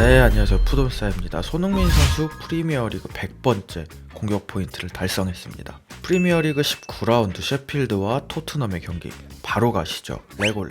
네, 안녕하세요. 푸돔사입니다. 손흥민 선수 프리미어리그 100번째 공격 포인트를 달성했습니다. 프리미어리그 19라운드 셰필드와 토트넘의 경기 바로 가시죠. 레고.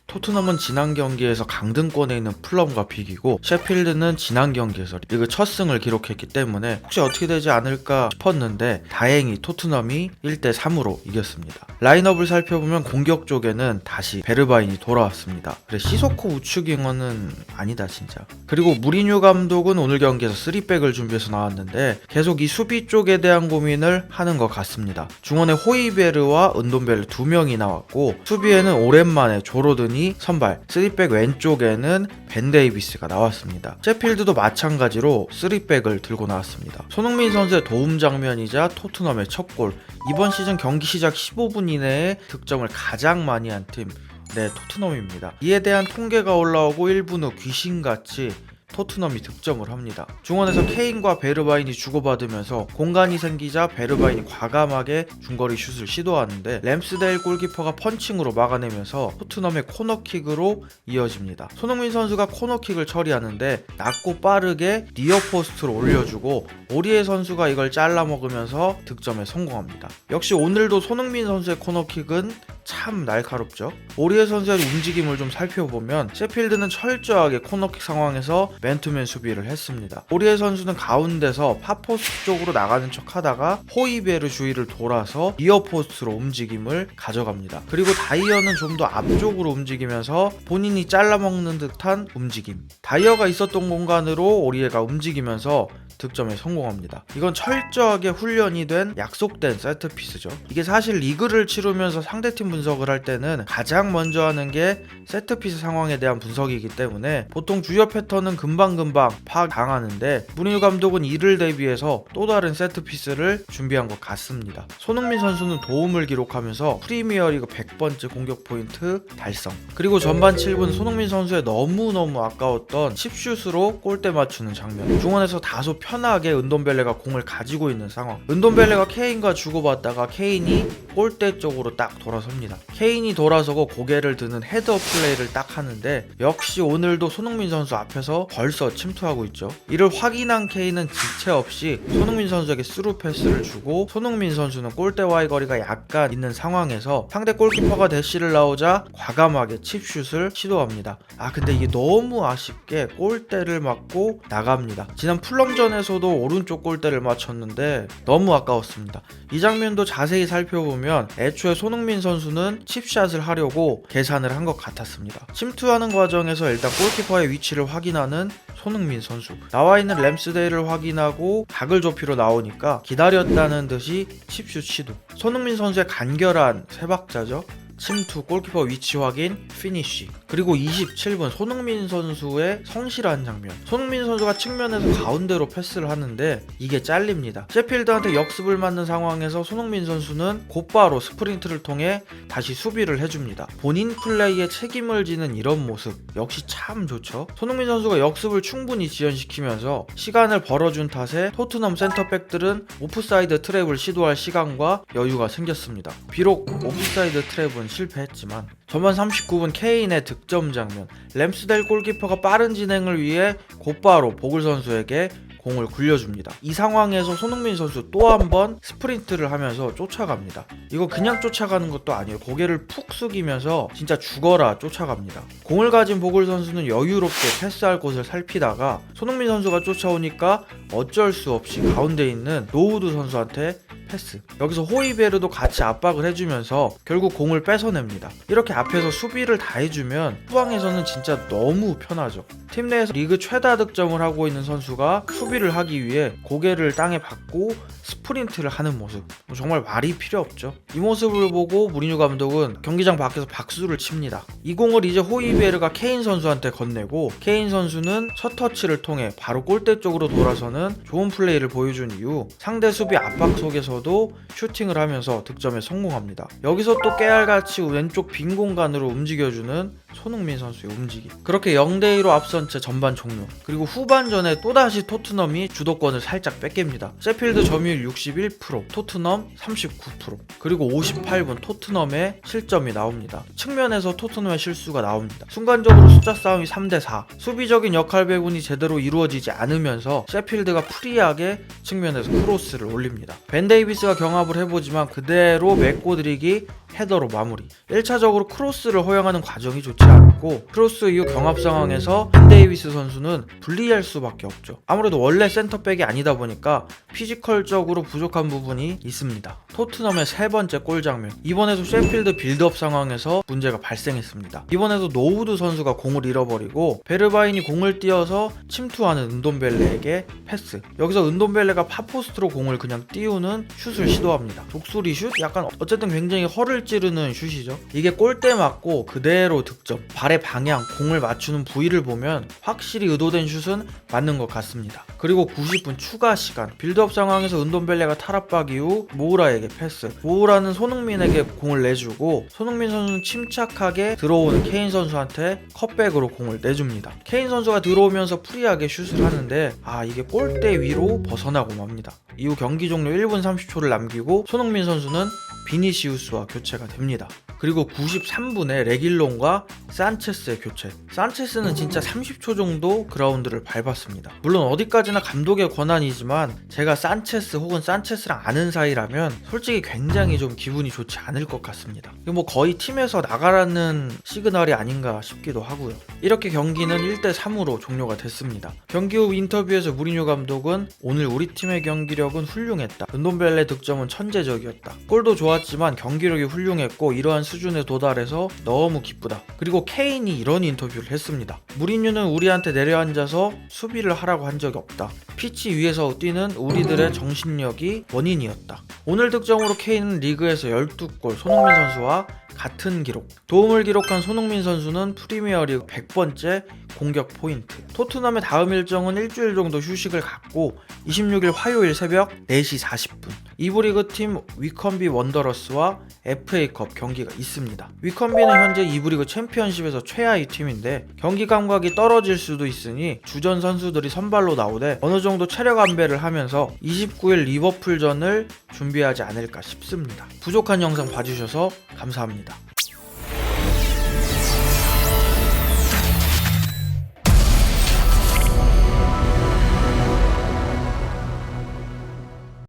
토트넘은 지난 경기에서 강등권에 있는 풀럼과 비기고, 셰필드는 지난 경기에서 리그 첫 승을 기록했기 때문에 혹시 어떻게 되지 않을까 싶었는데 다행히 토트넘이 1대3으로 이겼습니다. 라인업을 살펴보면 공격 쪽에는 다시 베르바인이 돌아왔습니다. 그래, 시소코 우측윙어는 아니다 진짜. 그리고 무리뉴 감독은 오늘 경기에서 3백을 준비해서 나왔는데 계속 이 수비 쪽에 대한 고민을 하는 것 같습니다. 중원에 호이베르와 은돔벨레 2명이 나왔고, 수비에는 오랜만에 조로든이 선발, 3백 왼쪽에는 벤 데이비스가 나왔습니다. 셰필드도 마찬가지로 3백을 들고 나왔습니다. 손흥민 선수의 도움 장면이자 토트넘의 첫 골, 이번 시즌 경기 시작 15분 이내에 득점을 가장 많이 한 팀, 토트넘입니다. 이에 대한 통계가 올라오고 1분 후 귀신같이 토트넘이 득점을 합니다. 중원에서 케인과 베르바인이 주고받으면서 공간이 생기자 베르바인이 과감하게 중거리 슛을 시도하는데 램스데일 골키퍼가 펀칭으로 막아내면서 토트넘의 코너킥으로 이어집니다. 손흥민 선수가 코너킥을 처리하는데 낮고 빠르게 니어포스트로 올려주고 오리에 선수가 이걸 잘라먹으면서 득점에 성공합니다. 역시 오늘도 손흥민 선수의 코너킥은 참 날카롭죠. 오리에 선수의 움직임을 좀 살펴보면 셰필드는 철저하게 코너킥 상황에서 맨투맨 수비를 했습니다. 오리에 선수는 가운데서 파포스트 쪽으로 나가는 척 하다가 호이베르 주위를 돌아서 니어포스트로 움직임을 가져갑니다. 그리고 다이어는 좀 더 앞쪽으로 움직이면서 본인이 잘라먹는 듯한 움직임, 다이어가 있었던 공간으로 오리에가 움직이면서 득점에 성공합니다. 이건 철저하게 훈련이 된 약속된 세트피스죠. 이게 사실 리그를 치르면서 상대팀 분석을 할 때는 가장 먼저 하는 게 세트피스 상황에 대한 분석이기 때문에 보통 주요 패턴은 금방금방 파악당하는데, 무리뉴 감독은 이를 대비해서 또 다른 세트피스를 준비한 것 같습니다. 손흥민 선수는 도움을 기록하면서 프리미어리그 100번째 공격 포인트 달성. 그리고 전반 7분 손흥민 선수의 너무너무 아까웠던 칩슛으로 골대 맞추는 장면. 중원에서 다소 편하게 은돔벨레가 공을 가지고 있는 상황. 은돔벨레가 케인과 주고받다가 케인이 골대 쪽으로 딱 돌아섭니다. 케인이 돌아서고 고개를 드는 헤드업 플레이를 딱 하는데 역시 오늘도 손흥민 선수 앞에서 벌써 침투하고 있죠. 이를 확인한 케인은 지체 없이 손흥민 선수에게 스루 패스를 주고, 손흥민 선수는 골대와의 거리가 약간 있는 상황에서 상대 골키퍼가 대시를 나오자 과감하게 칩슛을 시도합니다. 근데 이게 너무 아쉽게 골대를 맞고 나갑니다. 지난 풀럼전에서도 오른쪽 골대를 맞췄는데 너무 아까웠습니다. 이 장면도 자세히 살펴보면 애초에 손흥민 선수는 칩샷을 하려고 계산을 한 것 같았습니다. 침투하는 과정에서 일단 골키퍼의 위치를 확인하는 손흥민 선수, 나와있는 램스데일을 확인하고 각을 좁히러 나오니까 기다렸다는 듯이 칩슛 시도. 손흥민 선수의 간결한 세 박자죠. 침투, 골키퍼 위치 확인, 피니쉬. 그리고 27분 손흥민 선수의 성실한 장면. 손흥민 선수가 측면에서 가운데로 패스를 하는데 이게 잘립니다. 셰필드한테 역습을 맞는 상황에서 손흥민 선수는 곧바로 스프린트를 통해 다시 수비를 해줍니다. 본인 플레이에 책임을 지는 이런 모습 역시 참 좋죠. 손흥민 선수가 역습을 충분히 지연시키면서 시간을 벌어준 탓에 토트넘 센터백들은 오프사이드 트랩을 시도할 시간과 여유가 생겼습니다. 비록 오프사이드 트랩은 실패했지만 전반 39분 케인의 득점 장면. 램스데일 골키퍼가 빠른 진행을 위해 곧바로 보글 선수에게 공을 굴려줍니다. 이 상황에서 손흥민 선수 또 한 번 스프린트를 하면서 쫓아갑니다. 이거 그냥 쫓아가는 것도 아니에요. 고개를 푹 숙이면서 진짜 죽어라 쫓아갑니다. 공을 가진 보글 선수는 여유롭게 패스할 곳을 살피다가 손흥민 선수가 쫓아오니까 어쩔 수 없이 가운데 있는 노우드 선수한테 패스. 여기서 호이베르도 같이 압박을 해주면서 결국 공을 뺏어냅니다. 이렇게 앞에서 수비를 다 해주면 후방에서는 진짜 너무 편하죠. 팀 내에서 리그 최다 득점을 하고 있는 선수가 수비를 하기 위해 고개를 땅에 박고 스프린트를 하는 모습, 정말 말이 필요 없죠. 이 모습을 보고 무리뉴 감독은 경기장 밖에서 박수를 칩니다. 이 공을 이제 호이베르가 케인 선수한테 건네고, 케인 선수는 첫 터치를 통해 바로 골대 쪽으로 돌아서는 좋은 플레이를 보여준 이후 상대 수비 압박 속에서도 슈팅을 하면서 득점에 성공합니다. 여기서 또 깨알같이 왼쪽 빈 공간으로 움직여주는 손흥민 선수의 움직임. 그렇게 0대2로 앞선 채 전반 종료. 그리고 후반전에 또다시 토트넘이 주도권을 살짝 뺏깁니다. 셰필드 점유율 61%, 토트넘 39%. 그리고 58분 토트넘의 실점이 나옵니다. 측면에서 토트넘의 실수가 나옵니다. 순간적으로 숫자 싸움이 3대4. 수비적인 역할 배분이 제대로 이루어지지 않으면서 셰필드가 프리하게 측면에서 크로스를 올립니다. 벤 데이비스가 경합을 해보지만 그대로 메꿔드리기 헤더로 마무리. 1차적으로 크로스를 허용하는 과정이 좋지 않았고 크로스 이후 경합 상황에서 벤 데이비스 선수는 불리할 수밖에 없죠. 아무래도 원래 센터백이 아니다 보니까 피지컬적으로 부족한 부분이 있습니다. 토트넘의 세 번째 골 장면. 이번에도 셰필드 빌드업 상황에서 문제가 발생했습니다. 이번에도 노우드 선수가 공을 잃어버리고 베르바인이 공을 띄어서 침투하는 은돔벨레에게 패스. 여기서 은돔벨레가 파포스트로 공을 그냥 띄우는 슛을 시도합니다. 독수리 슛? 약간 어쨌든 굉장히 허를 찌르는 슛이죠. 이게 골대 맞고 그대로 득점. 발의 방향, 공을 맞추는 부위를 보면 확실히 의도된 슛은 맞는 것 같습니다. 그리고 90분 추가 시간. 빌드업 상황에서 은돔벨레가 탈압박 이후 모우라에게 패스. 모우라는 손흥민에게 공을 내주고 손흥민 선수는 침착하게 들어오는 케인 선수한테 컷백으로 공을 내줍니다. 케인 선수가 들어오면서 프리하게 슛을 하는데 이게 골대 위로 벗어나고 맙니다. 이후 경기 종료 1분 30초를 남기고 손흥민 선수는 비니시우스와 교체가 됩니다. 그리고 93분에 레길론과 산체스의 교체. 산체스는 진짜 30초 정도 그라운드를 밟았습니다. 물론 어디까지나 감독의 권한이지만 제가 산체스 혹은 산체스랑 아는 사이라면 솔직히 굉장히 좀 기분이 좋지 않을 것 같습니다. 뭐 거의 팀에서 나가라는 시그널이 아닌가 싶기도 하고요. 이렇게 경기는 1대3으로 종료가 됐습니다. 경기 후 인터뷰에서 무리뉴 감독은 오늘 우리 팀의 경기력은 훌륭했다. 은돔벨레 득점은 천재적이었다. 골도 좋았지만 경기력이 훌륭했고 이러한 수준에 도달해서 너무 기쁘다. 그리고 케인이 이런 인터뷰를 했습니다. 무리뉴는 우리한테 내려앉아서 수비를 하라고 한 적이 없다. 피치 위에서 뛰는 우리들의 정신력이 원인이었다. 오늘 득점으로 케인은 리그에서 12골, 손흥민 선수와 같은 기록. 도움을 기록한 손흥민 선수는 프리미어리그 100번째 공격 포인트. 토트넘의 다음 일정은 일주일 정도 휴식을 갖고 26일 화요일 새벽 4시 40분 이브리그 팀 위컨비 원더러스와 FA컵 경기가 있습니다. 위컨비는 현재 이브리그 챔피언십에서 최하위 팀인데 경기 감각이 떨어질 수도 있으니 주전 선수들이 선발로 나오되 어느 정도 체력 안배를 하면서 29일 리버풀전을 준비하지 않을까 싶습니다. 부족한 영상 봐주셔서 감사합니다.